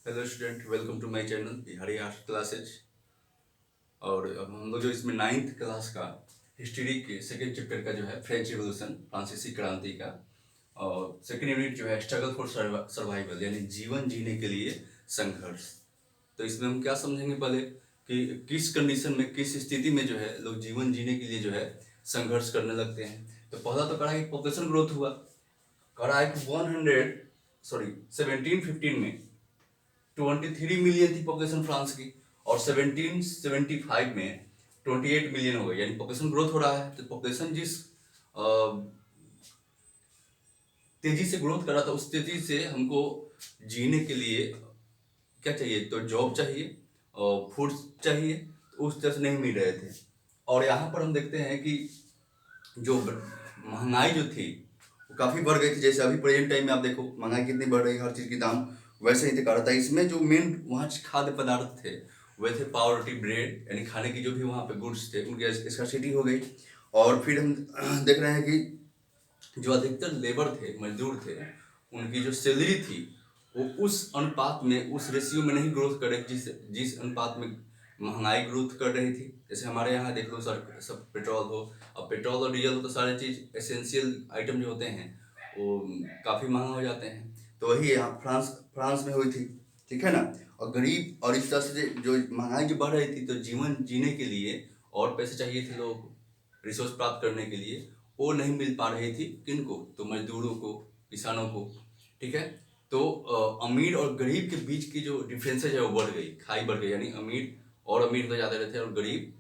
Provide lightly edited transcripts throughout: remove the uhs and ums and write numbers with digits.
Hello student, welcome to my channel Bihari art classes. और अब हम लोग जो इसमें नाइन्थ क्लास का हिस्ट्री के सेकेंड चैप्टर का जो है फ्रेंच रिवॉल्यूशन फ्रांसीसी क्रांति का, और सेकेंड यूनिट जो है स्ट्रगल फॉर सर्वाइवल यानी जीवन जीने के लिए संघर्ष। तो इसमें हम क्या समझेंगे पहले कि किस कंडीशन में, किस स्थिति में जो है लोग जीवन जीने के लिए जो है संघर्ष करने लगते हैं। तो पहला तो करा कि पॉपुलेशन ग्रोथ हुआ। करा है कि 1715 में 23 मिलियन थी पॉपुलेशन फ्रांस की, और 1775 में 28 मिलियन हो गई, यानी पॉपुलेशन ग्रोथ हो रहा है। तो पॉपुलेशन जिस तेजी से ग्रोथ कर रहा था, उस तेजी से हमको जीने के लिए क्या चाहिए, तो जॉब चाहिए और फूड चाहिए, तो उस तरह से नहीं मिल रहे थे। और यहाँ पर हम देखते हैं कि जो महंगाई जो थी वो काफ़ी बढ़ गई थी। जैसे अभी प्रेजेंट टाइम में आप देखो महंगाई कितनी बढ़ रही है, हर चीज़ की दाम वैसे ही कर रहा था। इसमें जो मेन वहाँ खाद्य पदार्थ थे वह थे पाव रोटी, ब्रेड, यानी खाने की जो भी वहाँ पे गुड्स थे उनकी स्कार्सिटी हो गई। और फिर हम देख रहे हैं कि जो अधिकतर लेबर थे, मजदूर थे, उनकी जो सैलरी थी वो उस अनुपात में, उस रेशियो में नहीं ग्रोथ कर रही जिस जिस अनुपात में महंगाई ग्रोथ कर रही थी। जैसे हमारे यहाँ देख लो सर, सब पेट्रोल हो, अब पेट्रोल और डीजल हो तो सारे चीज़ एसेंशियल आइटम जो होते हैं वो काफ़ी महंगा हो जाते हैं। तो वही यहाँ फ्रांस फ्रांस में हुई थी, ठीक है ना। और गरीब, और इस तरह से जो महंगाई जो बढ़ रही थी, तो जीवन जीने के लिए और पैसे चाहिए थे लोगों को, रिसोर्स प्राप्त करने के लिए, वो नहीं मिल पा रही थी। किनको? तो मजदूरों को, किसानों को, ठीक है। तो अमीर और गरीब के बीच की जो डिफरेंसेज है वो बढ़ गई, खाई बढ़ गई, यानी अमीर और अमीर होते जाते रहे थे, और गरीब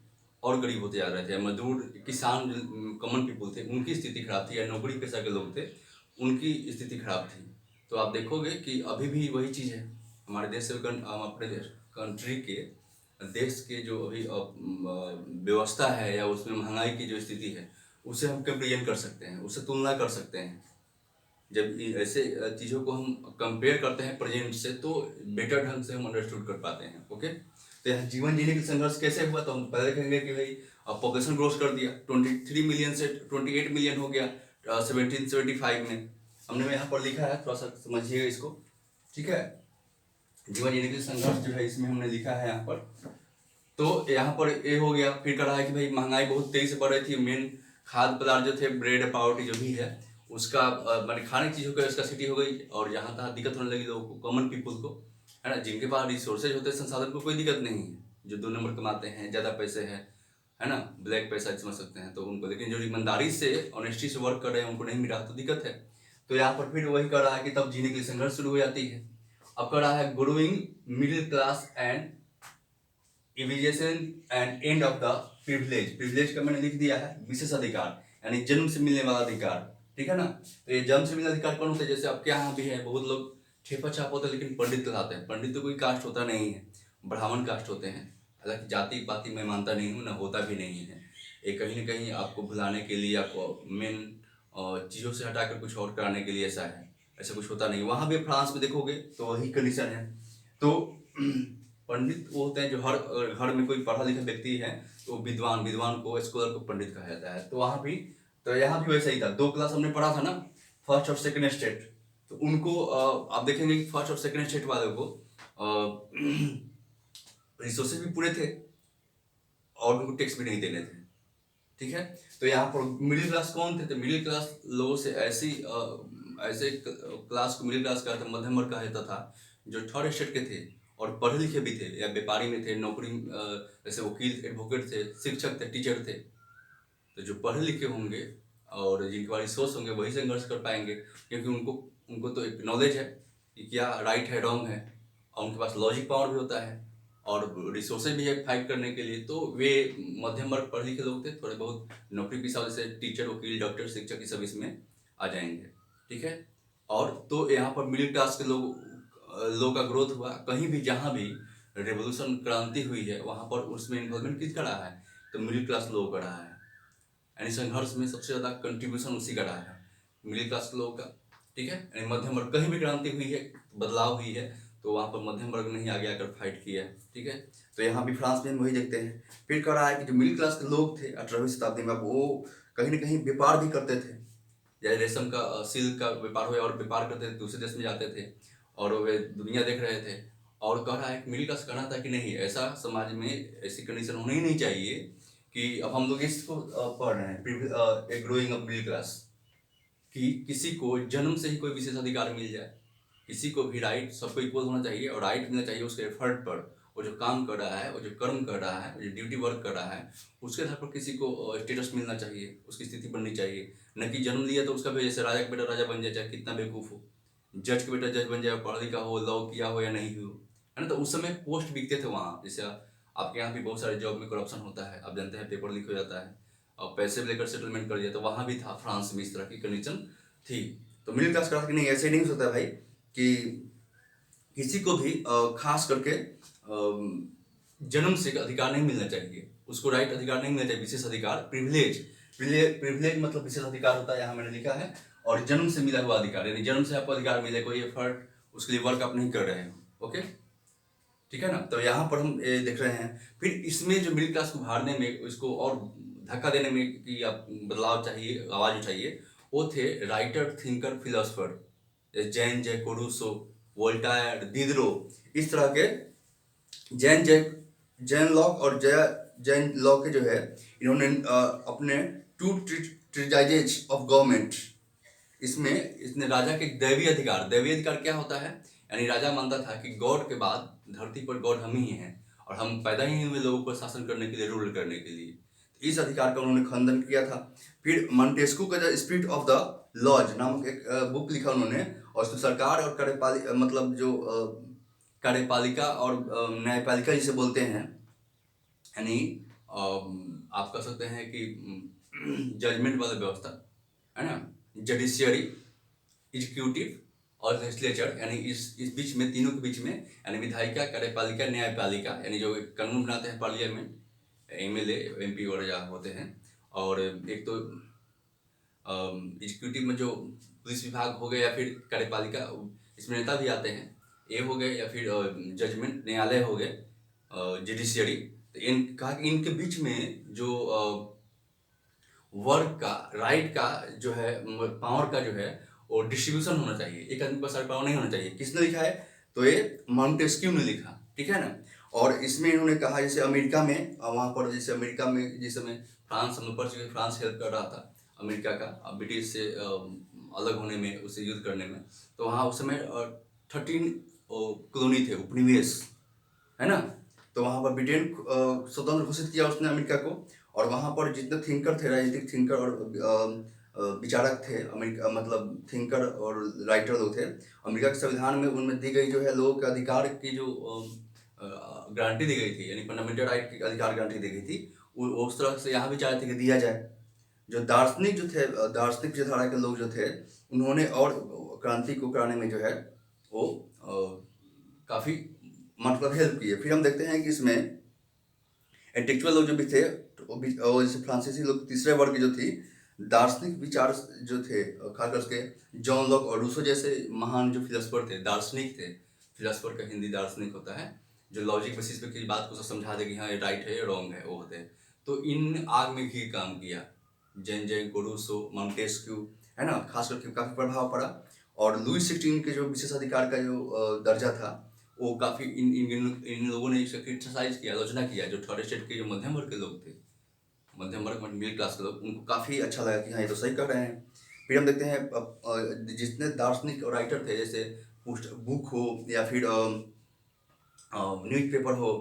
और गरीब होते जा रहे थे। मजदूर, किसान, कॉमन पीपुल थे, उनकी स्थिति खराब थी, या नौकरी पेशा के लोग थे उनकी स्थिति खराब थी। तो आप देखोगे कि अभी भी वही चीज़ है हमारे देश से, हम अपने देश कंट्री के देश के जो अभी व्यवस्था है, या उसमें महंगाई की जो स्थिति है, उसे हम कंपेरिजन कर सकते हैं, उससे तुलना कर सकते हैं। जब ऐसे चीज़ों को हम कंपेयर करते हैं प्रेजेंट से, तो बेटर ढंग से हम अंडरस्टूड कर पाते हैं। ओके, तो यहाँ जीवन जीने का संघर्ष कैसे हुआ, तो हम पहले देखेंगे कि भाई पॉपुलेशन ग्रोथ कर दिया, 23 मिलियन से 28 मिलियन हो गया 1775 में। हमने यहाँ पर लिखा है, थोड़ा सा समझिएगा इसको, ठीक है। जीवन जीने के लिए संघर्ष जो है इसमें हमने लिखा है यहाँ पर। तो यहाँ पर ये हो गया। फिर कहा है कि भाई महंगाई बहुत तेजी से बढ़ रही थी, मेन खाद्य पदार्थ जो थे, ब्रेड, पावरोटी जो भी है उसका मैंने खाने की चीज़ों का स्कार्सिटी हो गई, और जहाँ तहाँ दिक्कत होने लगी लोगों को, कॉमन पीपल को, है ना। जिनके पास रिसोर्सेज होते हैं, संसाधन को कोई दिक्कत नहीं है, जो 2 नंबर कमाते हैं, ज़्यादा पैसे हैं, है ना, ब्लैक पैसा समझ सकते हैं तो उनको, लेकिन जो ईमानदारी से, ऑनेस्टी से वर्क कर रहे हैं उनको नहीं मिल रहा, तो दिक्कत है। तो यहाँ पर फिर वही कर रहा है कि तब जीने के लिए संघर्ष शुरू हो जाती है। अब कर रहा है growing middle class and evasion and end of the privilege. Privilege का मैंने लिख दिया है विशेष अधिकार, यानी जन्म से मिलने वाला अधिकार, ठीक है ना। तो ये जन्म से मिलने अधिकार कौन होता है? जैसे आपके यहाँ भी है, बहुत लोग ठेपा छाप होता है लेकिन पंडित कहलाते हैं। पंडित तो कोई कास्ट होता नहीं है, ब्राह्मण कास्ट होते हैं। हालांकि जाति पाति मैं मानता नहीं हूँ, ना होता भी नहीं है। ये कहीं ना कहीं आपको भुलाने के लिए, आपको मेन चीज़ों से हटाकर कुछ और कराने के लिए ऐसा है, ऐसा कुछ होता नहीं। वहाँ भी फ्रांस में देखोगे तो वही कंडीशन है। तो पंडित वो होते हैं जो हर घर में कोई पढ़ा लिखा व्यक्ति है तो विद्वान, विद्वान को, स्कॉलर को पंडित कहा जाता है। तो वहाँ भी, तो यहाँ भी वैसा ही था। 2 क्लास हमने पढ़ा था ना, फर्स्ट और सेकंड स्टेट। तो उनको आप देखेंगे कि फर्स्ट और सेकंड स्टेट वालों को रिसोर्सेज भी पूरे थे और उनको टैक्स भी नहीं देने थे, ठीक है। तो यहाँ पर मिडिल क्लास कौन थे? तो मिडिल क्लास लोगों से ऐसे क्लास को मिडिल क्लास कहा था, मध्यम वर्ग कहा जाता था, जो थर्ड स्टेट के थे और पढ़े लिखे भी थे, या व्यापारी में थे, नौकरी जैसे वकील, एडवोकेट थे, शिक्षक थे, टीचर थे। तो जो पढ़े लिखे होंगे और जिनके पास रिसोर्स होंगे वही संघर्ष कर पाएंगे, क्योंकि उनको उनको तो एक नॉलेज है कि क्या राइट है, रॉन्ग है, और उनके पास लॉजिक पावर भी होता है और रिसोर्सेज भी है फाइट करने के लिए। तो वे मध्यम वर्ग पढ़े लिखे लोग थे, थोड़े बहुत नौकरी पेशा जैसे टीचर, वकील, डॉक्टर, शिक्षक, ये सब इसमें आ जाएंगे, ठीक है। और तो यहाँ पर मिडिल क्लास के लोग का ग्रोथ हुआ। कहीं भी जहाँ भी रेवोल्यूशन, क्रांति हुई है, वहाँ पर उसमें इन्वॉल्वमेंट किसका रहा है? तो मिडिल क्लास लोगों का रहा है, यानी संघर्ष में सबसे ज़्यादा कंट्रीब्यूशन उसी का रहा है, मिडिल क्लास के लोगों का, ठीक है। यानी मध्यम वर्ग, कहीं भी क्रांति हुई है, बदलाव हुई है, तो वहाँ पर मध्यम वर्ग नहीं आगे आकर फाइट किया है, ठीक है। तो यहाँ भी फ्रांस में हम वही देखते हैं। फिर कह रहा है कि जो मिडिल क्लास के लोग थे 18वीं शताब्दी में, वो कहीं ना कहीं व्यापार भी करते थे, जैसे रेशम का, सिल्क का व्यापार हो, और व्यापार करते थे, दूसरे देश में जाते थे और वे दुनिया देख रहे थे। और कह रहा है कि मिडिल क्लास कहना था कि नहीं, ऐसा समाज में ऐसी कंडीशन होनी ही नहीं चाहिए कि अब हम लोग इसको पढ़ रहे हैं a growing up middle class, कि किसी को जन्म से ही कोई विशेष अधिकार मिल जाए, किसी को भी राइट, सबको इक्वल होना चाहिए और राइट मिलना चाहिए उसके एफर्ट पर। वो जो काम कर रहा है, वो जो कर्म कर रहा है, वो जो ड्यूटी वर्क कर रहा है, उसके आधार पर किसी को स्टेटस मिलना चाहिए, उसकी स्थिति बननी चाहिए। न कि जन्म लिया तो उसका भी जैसे राजा का बेटा राजा बन जाए, चाहे कितना बेवकूफ़ हो, जज का बेटा जज बन जाए, पढ़ा लिखा हो, लॉ किया हो या नहीं हो, है ना। तो उस समय पोस्ट बिकते थे वहाँ। जैसे आपके यहाँ भी बहुत सारे जॉब में करप्शन होता है, आप जानते हैं, पेपर लीक हो जाता है और पैसे लेकर सेटलमेंट कर दिया, तो वहाँ भी था, फ्रांस में इस तरह की कंडीशन थी। तो मिडिल क्लास का नहीं, ऐसे नहीं हो सकता भाई कि किसी को भी खास करके जन्म से अधिकार नहीं मिलना चाहिए, उसको राइट अधिकार नहीं मिलना चाहिए, विशेष अधिकार, प्रिविलेज। प्रिविलेज मतलब विशेष अधिकार होता है, यहाँ मैंने लिखा है। और जन्म से मिला हुआ अधिकार, यानी जन्म से आपको अधिकार मिले, कोई एफर्ट उसके लिए वर्क आप नहीं कर रहे हो। ओके, ठीक है ना। तो यहाँ पर हम देख रहे हैं। फिर इसमें जो मिडिल क्लास को उभारने में, इसको और धक्का देने में कि आप बदलाव चाहिए, आवाज उठाइए, वो थे writer, thinker, philosopher, Jean Jacques Rousseau, Voltaire, Diderot, इस तरह के। जैन जैक, जैन लॉक और जैन लॉक के जो है, इन्होंने अपने टू ट्रीटाइजेज ऑफ गवर्नमेंट, इसमें इसने राजा के दैवीय अधिकार क्या होता है, यानी राजा मानता था कि गॉड के बाद धरती पर गॉड हम ही हैं और हम पैदा ही हुए लोगों को शासन करने के लिए, रूल करने के लिए। इस अधिकार का उन्होंने खंडन किया था। फिर मॉन्टेस्क्यू का जो स्पिरिट ऑफ द लॉज नामक एक बुक लिखा उन्होंने, और उसमें सरकार और कार्यपालिका, मतलब जो कार्यपालिका और न्यायपालिका जिसे बोलते हैं, यानी आप कह सकते हैं कि जजमेंट वाला व्यवस्था, है ना, जुडिशियरी, एग्जीक्यूटिव और लेजिस्लेचर, यानी इस बीच में, तीनों के बीच में, यानी विधायिका, कार्यपालिका, न्यायपालिका, यानी जो कानून बनाते हैं पार्लियामेंट, एमएलए, एमपी वगैरह जहाँ होते हैं, और एक तो एग्जीक्यूटिव में जो पुलिस विभाग हो गए, या फिर कार्यपालिका, इसमें नेता भी आते हैं, ये हो गए, या फिर जजमेंट, न्यायालय हो गए, जुडिशियरी। तो इन कहा कि इनके बीच में जो वर्क का, राइट का जो है, पावर का जो है, वो डिस्ट्रीब्यूशन होना चाहिए, एक आदमी पर सारा पावर नहीं होना चाहिए। किसने लिखा है? तो ये मॉन्टेस्क्यू ने लिखा, ठीक है ना। और इसमें इन्होंने कहा, जैसे अमेरिका में, वहाँ पर जैसे अमेरिका में जिस समय फ्रांस, हम लोग पढ़ चुके, फ्रांस हेल्प कर रहा था अमेरिका का ब्रिटिश से अलग होने में, उससे युद्ध करने में। तो वहाँ उस समय 13 कॉलोनी थे, उपनिवेश, है ना। तो वहाँ पर ब्रिटेन स्वतंत्र घोषित किया उसने अमेरिका को, और वहाँ पर जितने थिंकर थे, राजनीतिक थिंकर और विचारक थे, अमेरिका मतलब थिंकर और राइटर लोग थे, अमेरिका के संविधान में उनमें दी गई जो है लोगों के अधिकार की जो गारंटी दी गई थी, यानी फंडामेंटल राइट की अधिकार गारंटी दी गई थी, उस तरह से यहाँ भी चाहते थे कि दिया जाए। जो दार्शनिक जो थे, दार्शनिक विचारधारा के लोग जो थे, उन्होंने और क्रांति को कराने में जो है वो काफ़ी मतलब हेल्प किए। फिर हम देखते हैं कि इसमें इंटेलेक्चुअल लोग जो भी थे, और जैसे फ्रांसीसी लोग, तीसरे वर्ग की जो थी, दार्शनिक विचार जो थे, खासकर के जॉन लॉक और रूसो जैसे महान जो फिलोसफर थे, दार्शनिक थे। फिलोसफर का हिंदी दार्शनिक होता है, जो लॉजिक बेसिस पे किसी बात को समझा दे कि हाँ ये राइट है, ये रॉन्ग है, वो होते हैं। तो इन आग में घी काम किया, जैन जैन को, रूसो, मॉन्टेस्क्यू, है ना, खास करके काफ़ी प्रभाव पड़ा। और लुई 16 के जो विशेष अधिकार का जो दर्जा था, वो काफ़ी इन लोगों ने इसका क्रिटिसाइज किया, आलोचना किया, जो थर्ड स्टेट के जो मध्यम वर्ग के लोग थे, मध्यम वर्ग मिडिल क्लास के लोग, उनको काफ़ी अच्छा लगा कि हाँ ये तो सही कर रहे हैं। फिर हम देखते हैं जितने दार्शनिक और राइटर थे, जैसे बुक हो या फिर न्यूज पेपर हो,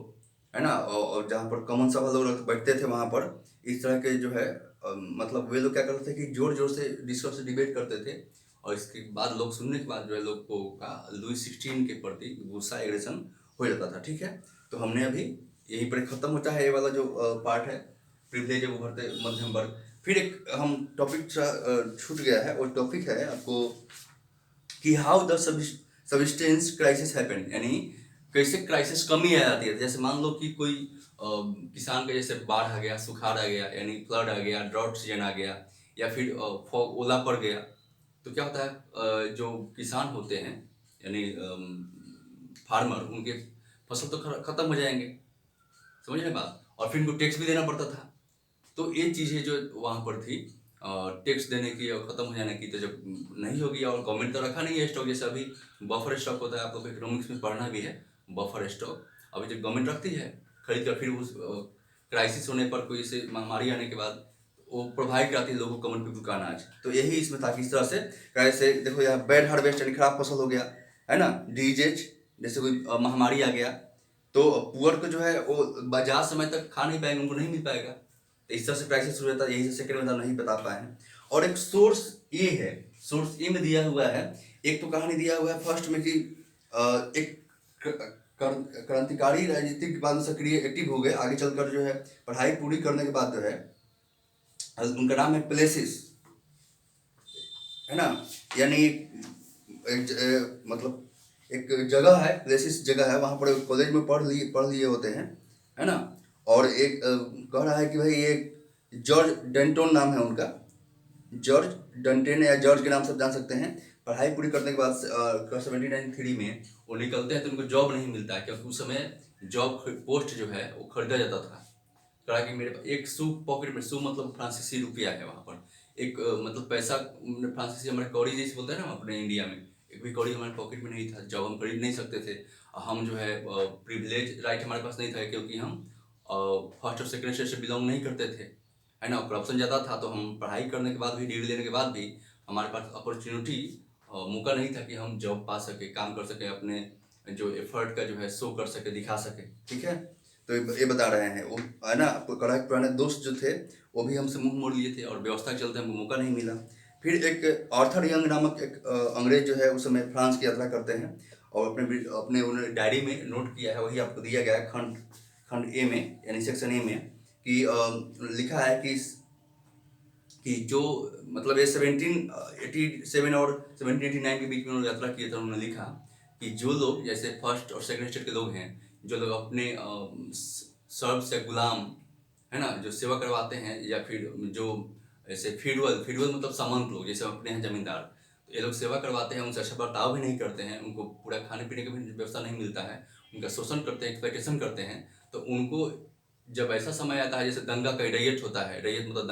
है ना, और जहाँ पर कॉमन सभा लोग बैठते थे, वहाँ पर इस तरह के जो है मतलब वे लोग क्या करते थे कि जोर जोर से डिस्कस डिबेट करते थे, और इसके बाद लोग सुनने के बाद जो है लोग को का लुई 16 के प्रति गुस्सा, एग्रेशन हो जाता था, ठीक है। तो हमने अभी यहीं पर ख़त्म होता है ये वाला जो पार्ट है, प्रिविलेज उभरते मध्यम वर्ग। फिर एक हम टॉपिक छूट गया है, वो टॉपिक है आपको कि how the subsistence crisis happen, यानी कैसे क्राइसिस कमी आ जाती है। जैसे मान लो कि कोई किसान का जैसे बाढ़ आ गया, सुखाड़ आ गया, यानी फ्लड आ गया, ड्रॉट सीजन आ गया, या फिर फॉग, ओला पड़ गया, तो क्या होता है, जो किसान होते हैं, यानी फार्मर, उनके फसल तो खत्म हो जाएंगे, समझ रहे बात, और फिर उनको टैक्स भी देना पड़ता था। तो ये चीज़ें जो वहाँ पर थी, टैक्स देने की और ख़त्म हो जाने की, तो जब नहीं होगी, और गवर्नमेंट तो रखा नहीं है स्टॉक, जैसे अभी बफर स्टॉक होता है, आप लोग इकोनॉमिक्स में पढ़ना भी है, बफर स्टॉक अभी जो गवर्नमेंट रखती है खरीद कर, फिर उस क्राइसिस होने पर, कोई से महामारी आने के बाद वो प्रोवाइड कराती है लोगों को, कॉमन पीपल का अनाज। तो यही इसमें था कि इस तरह से कैसे देखो यहाँ बैड हार्वेस्ट यानी खराब फसल हो गया है ना, डिजीज जैसे कोई महामारी आ गया, तो पुअर को जो है वो बाजार समय तक खा नहीं पाएंगे, उनको नहीं मिल पाएगा। तो इस तरह से क्राइसिस शुरू होता है, यही से सेकंड में नहीं बता पाए हैं। और एक सोर्स ए है, सोर्स ए में दिया हुआ है, एक तो कहानी दिया हुआ है फर्स्ट में कि एक क्रांतिकारी राजनीतिक के बाद में सक्रिय एक्टिव हो गए, आगे चलकर जो है पढ़ाई पूरी करने के बाद जो है उनका नाम है प्लेसिस, है ना, यानी मतलब एक जगह है, प्लेसिस जगह है, वहाँ पर कॉलेज में पढ़ लिए होते हैं, है ना। और एक कह रहा है कि भाई ये जॉर्ज डेंटोन नाम है उनका, जॉर्ज डंटेन या जॉर्ज के नाम से जान सकते हैं। पढ़ाई पूरी करने के बाद 1793 में वो निकलते हैं तो उनको जॉब नहीं मिलता है, क्योंकि उस समय जॉब पोस्ट जो है वो खरीदा जाता था। कहा कि मेरे पास एक सू पॉकेट में, सू मतलब फ्रांसीसी रुपया है वहाँ पर, एक मतलब पैसा फ्रांसीसी हमारे कौड़ी जैसे बोलते हैं ना अपने इंडिया में, एक भी कौड़ी हमारे पॉकेट में नहीं था, जॉब हम खरीद नहीं सकते थे। हम जो है प्रिविलेज राइट हमारे पास नहीं था, क्योंकि हम फर्स्ट और सेकंड स्टेज से बिलोंग नहीं करते थे, है ना। करप्शन ज़्यादा था, तो हम पढ़ाई करने के बाद भी, डिग्री लेने के बाद भी हमारे पास अपॉर्चुनिटी, मौका नहीं था कि हम जॉब पा सके, काम कर सके, अपने जो एफर्ट का जो है शो कर सके, दिखा सके, ठीक है। तो ये बता रहे हैं वो, है ना। आपको कड़ा के पुराने दोस्त जो थे वो भी हमसे मुंह मोड़ लिए थे, और व्यवस्था के चलते हमको मौका नहीं मिला। फिर एक आर्थर यंग नामक एक अंग्रेज जो है उस समय फ्रांस की यात्रा करते हैं, और अपने उन्होंने डायरी में नोट किया है, वही आपको दिया गया है खंड ए में, यानी सेक्शन ए में, कि लिखा है कि जो मतलब ये 1787 और 1789 के बीच में उन्होंने यात्रा किया था। उन्होंने लिखा कि जो लोग जैसे फर्स्ट और सेकंड स्टेट के लोग हैं, जो लोग अपने सर्व से गुलाम, है ना, जो सेवा करवाते हैं, या फिर जो ऐसे फीडवल मतलब सामंत लोग, जैसे अपने हैं जमींदार, तो ये लोग सेवा करवाते हैं, उनसे अच्छा बर्ताव भी नहीं करते हैं, उनको पूरा खाने पीने का भी व्यवस्था नहीं मिलता है, उनका शोषण करते हैं, एक्सप्लॉइटेशन करते हैं। तो उनको जब ऐसा समय आता है, जैसे दंगा का रैयत होता है, रैयत मतलब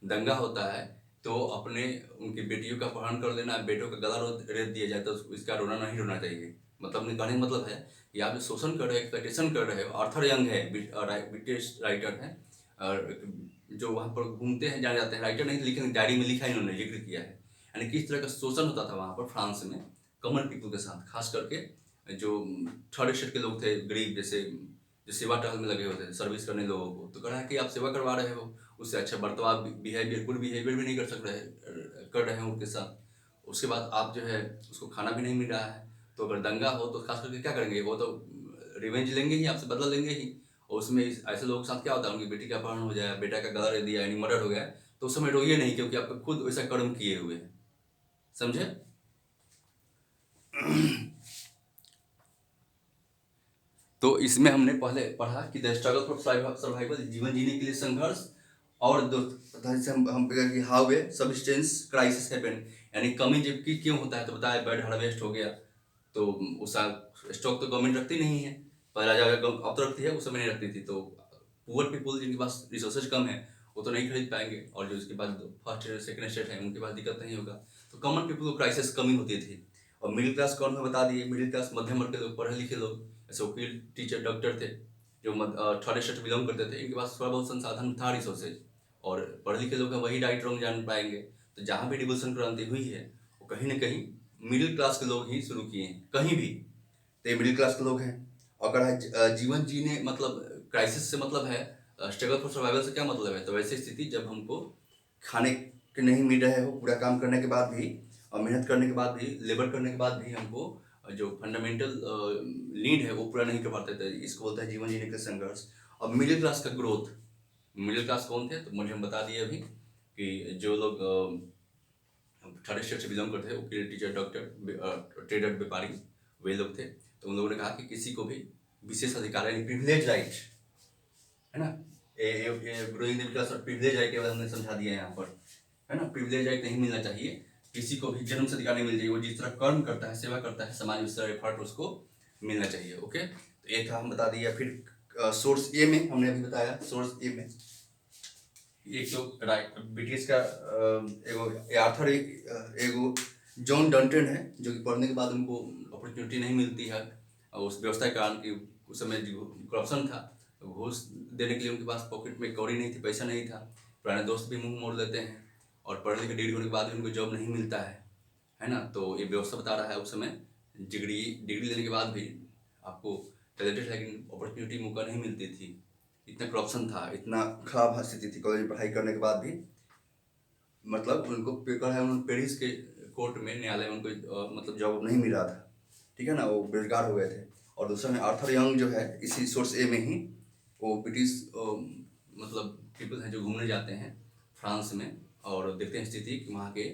दंगा होता है, तो अपने उनकी बेटियों का अपहरण कर लेना, बेटों का गला रेत दिया जाए, तो इसका रोना नहीं रोना चाहिए। मतलब अपने कहने का मतलब है कि आप जो शोषण कर रहे हो, एक्सप्लॉइटेशन कर रहे हो। आर्थर यंग है, ब्रिटिश राइटर है, और जो वहाँ पर घूमते हैं, जाने जाते हैं, राइटर नहीं लिखे, डायरी में लिखा है, इन्होंने जिक्र किया है, यानी किस तरह का शोषण होता था वहाँ पर फ्रांस में कॉमन पीपल के साथ, खास करके जो थर्ड स्टेट के लोग थे, गरीब, जैसे जो सेवा टहल में लगे होते हैं, सर्विस करने लोगों को। तो कह रहा है कि आप सेवा करवा रहे हो, उससे अच्छा बर्ताव, बिहेवियर, गुड बिहेवियर भी नहीं कर रहे हैं उनके साथ। उसके बाद आप जो है उसको खाना भी नहीं मिल रहा है, तो अगर दंगा हो तो खास करके क्या करेंगे, वो तो रिवेंज लेंगे ही, आपसे बदला लेंगे ही। और उसमें ऐसे लोगों के साथ क्या होता है, उनकी बेटी का अपहरण हो जाए, बेटा का गला रह दिया, यानी मर्डर हो गया, तो उस समय रोइए नहीं, क्योंकि आप खुद वैसा कर्म किए हुए हैं, समझे। तो इसमें हमने पहले पढ़ा कि द स्ट्रगल फॉर सर्वाइवल, जीवन जीने के लिए संघर्ष, और से हम कि how a subsistence crisis happened, यानी कमी जबकि क्यों होता है, तो बताया बैड हार्वेस्ट हो गया, तो उसका स्टॉक तो गवर्नमेंट रखती नहीं है, पहला जगह अब तो रखती है, उस समय नहीं रखती थी। तो पुअर पीपल जिनके पास रिसोर्सेज कम है वो तो नहीं खरीद पाएंगे, और जो इसके बाद फर्स्ट सेकंड स्टेट है उनके पास दिक्कत नहीं होगा। तो कॉमन पीपल को क्राइसिस कमी होती थी। और मिडिल क्लास कौन है बता दिए, मिडिल क्लास मध्यम वर्ग के लोग, पढ़े लिखे लोग, जैसे वकील, टीचर, डॉक्टर थे, जो थर्ड स्टेट बिलोंग करते थे, इनके पास थोड़ा बहुत संसाधन था, रिसोर्सेज, और पढ़े लिखे लोग हैं, वही राइट रॉन्ग जान पाएंगे। तो जहाँ भी रिवोल्यूशन क्रांति हुई है वो कहीं ना कहीं मिडिल क्लास के लोग ही शुरू किए हैं, कहीं भी। तो ये मिडिल क्लास के लोग हैं। और अगर जीवन जीने मतलब क्राइसिस से मतलब है, स्ट्रगल फॉर सर्वाइवल से क्या मतलब है, तो वैसी स्थिति जब हमको खाने के नहीं मिल रहे हो, पूरा काम करने के बाद भी, और मेहनत करने के बाद भी, लेबर करने के बाद भी हमको जो फंडामेंटल नीड है वो पूरा नहीं कर पाते थे, इसको बोलते हैं जीवन जीने का संघर्ष। और मिडिल क्लास का ग्रोथ, मिडिल क्लास कौन थे, तो मुझे हम बता दिए अभी कि जो लोग थर्ड स्टेट से बिलोंग करते थे, वकील, टीचर, डॉक्टर, ट्रेडर, व्यापारी, वे लोग थे। तो उन लोगों ने कहा कि किसी को भी विशेष अधिकार यानी प्रिविलेज राइट, है ना, ग्रोइंग मिडिल क्लास और प्रिविलेज राइट के बारे में हमने समझा दिया है यहाँ पर, है ना। प्रिविलेज राइट नहीं मिलना चाहिए, किसी को भी जन्म से अधिकार नहीं मिल चाहिए, वो जिस तरह कर्म करता है, सेवा करता है समाज में, उस तरह एफर्ट उसको मिलना चाहिए। ओके, तो ये था, हम बता दिया। फिर सोर्स ए में हमने अभी बताया, सोर्स ए में एक तो ब्रिटिश का एगो आर्थर एगो जॉन डंटन है, जो कि पढ़ने के बाद उनको अपॉर्चुनिटी नहीं मिलती है, उस व्यवस्था के कारण कि उस समय जो करप्शन था, घूस देने के लिए उनके पास पॉकेट में कौड़ी नहीं थी, पैसा नहीं था। पुराने दोस्त भी मुंह मोड़ लेते हैं और पढ़े लिखे डिग्री होने के बाद भी उनको जॉब नहीं मिलता है ना। तो ये व्यवस्था बता रहा है उस समय डिग्री लेने के बाद भी आपको टैलेंटेड लेकिन अपॉर्चुनिटी मौका नहीं मिलती थी। इतना करप्शन था, इतना खराब स्थिति थी कॉलेज में पढ़ाई करने के बाद भी। मतलब उनको पेपर है, उन्होंने पेरिस के कोर्ट में न्यायालय में उनको मतलब जॉब नहीं मिल रहा था, ठीक है ना, वो बेरोजगार हो गए थे। और दूसरा में आर्थर यंग जो है इसी सोर्स ए में ही वो ब्रिटिश मतलब पीपल हैं जो घूमने जाते हैं फ्रांस में और देखते हैं स्थिति कि वहाँ के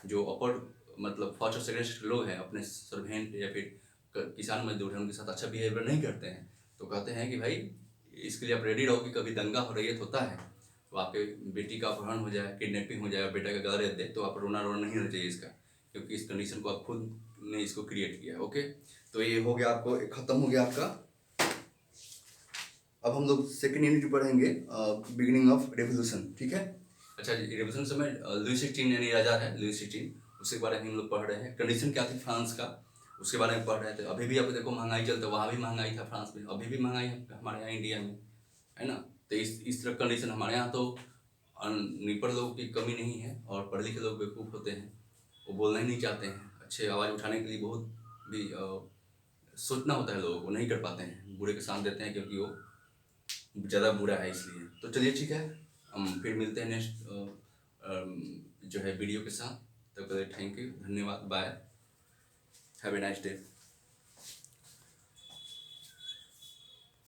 जो अपर मतलब फर्स्ट और सेकेंड लोग हैं अपने सर्वेंट या फिर किसान मजदूर हैं उनके साथ अच्छा बिहेवियर नहीं करते हैं। तो कहते हैं कि भाई इसके लिए आप रेडी रहो कि कभी दंगा हो रही होता है तो आपके बेटी का अपहरण हो जाए, किडनैपिंग हो जाए, बेटा का गला रेत दे, तो आप रोना नहीं होना चाहिए इसका, क्योंकि इस कंडीशन को आप खुद ने इसको क्रिएट किया है। ओके, तो ये हो गया, आपको खत्म हो गया आपका। अब हम लोग सेकेंड यूनिट पढ़ेंगे बिगिनिंग ऑफ रेवोल्यूशन, ठीक है। अच्छा, रेवोल्यूशन समय लुई 16 यानी राजा है लुई 16, उसके बारे में हम लोग पढ़ रहे हैं। कंडीशन क्या थी फ्रांस का, उसके बारे में पढ़ रहे थे। अभी भी आप देखो महंगाई चलता है, वहाँ भी महंगाई था फ्रांस में, अभी भी महंगाई है हमारे यहाँ इंडिया में, है ना। तो इस तरह कंडीशन हमारे यहाँ तो अनपढ़ लोगों की कमी नहीं है और पढ़े लिखे लोग बेवकूफ़ होते हैं, वो बोलना ही नहीं चाहते हैं। अच्छे आवाज़ उठाने के लिए बहुत भी सोचना होता है, लोगों को नहीं कर पाते हैं, बुरे के साथ देते हैं क्योंकि वो ज़्यादा बुरा है इसलिए। तो चलिए ठीक है, हम फिर मिलते हैं नेक्स्ट जो है वीडियो के साथ। तब तक थैंक यू, धन्यवाद, bye, have a nice day.